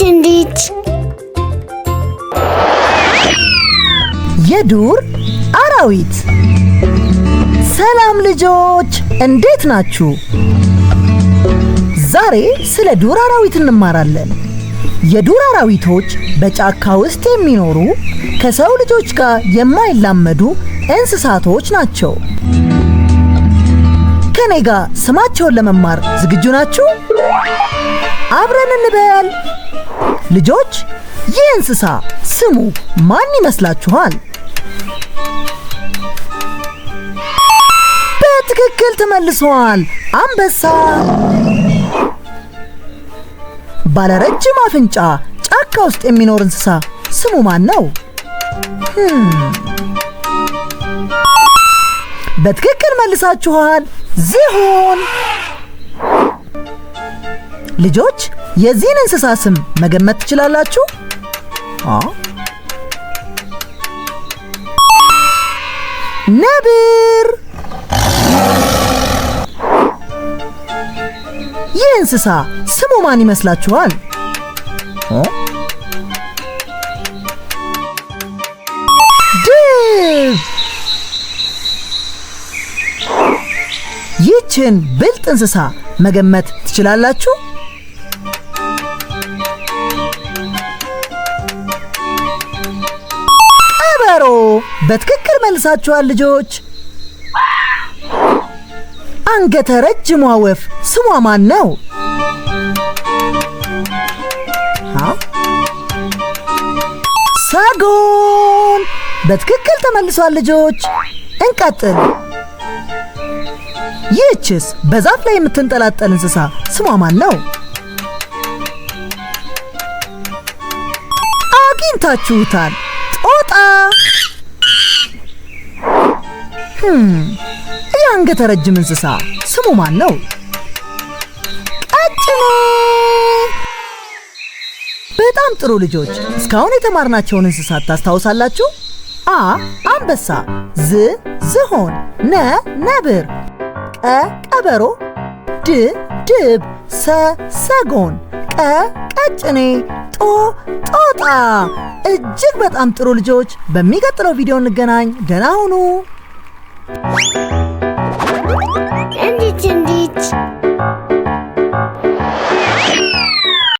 እንዴት የዱር አራዊት። ሰላም ልጆች፣ እንዴት ናችሁ? ዛሬ ስለ ዱር አራዊት እንማራለን። የዱር አራዊቶች በጫካ ውስጥ የሚኖሩ ከሰው ልጆች ጋር የማይላመዱ እንስሳቶች ናቸው። ከኔ ጋር ስማቸውን ለመማር ዝግጁ ናችሁ? አብረን እንበል። ልጆች፣ ይህ እንስሳ ስሙ ማን ይመስላችኋል? በትክክል ተመልሷል። አንበሳ። ባለረጅም አፍንጫ ጫካ ውስጥ የሚኖር እንስሳ ስሙ ማን ነው? በትክክል መልሳችኋል። ዝሆን። ልጆች፣ የዚህን እንስሳ ስም መገመት ትችላላችሁ? ነብር። ይህ እንስሳ ስሙ ማን ይመስላችኋል? ድብ። ይህችን ብልጥ እንስሳ መገመት ትችላላችሁ? ቀበሮ። በትክክል መልሳችኋል ልጆች። አንገተ ረጅሟ ወፍ ስሟ ማን ነው? ሰጎን። በትክክል ተመልሷል ልጆች። እንቀጥል። ይህችስ በዛፍ ላይ የምትንጠላጠል እንስሳ ስሟ ማን ነው? አግኝታችሁታል። ጦጣ። የአንገተ ረጅም እንስሳ ስሙ ማን ነው? ቀጭኔ። በጣም ጥሩ ልጆች፣ እስካሁን የተማርናቸውን እንስሳት ታስታውሳላችሁ? አ አንበሳ፣ ዝ ዝሆን፣ ነ ነብር፣ ቀ ቀበሮ፣ ድ ድብ፣ ሰ ሰጎን፣ ቀ ቀጭኔ፣ ጦ ጦጣ። እጅግ በጣም ጥሩ ልጆች። በሚቀጥለው ቪዲዮ እንገናኝ። ደህና ሁኑ። እንዴት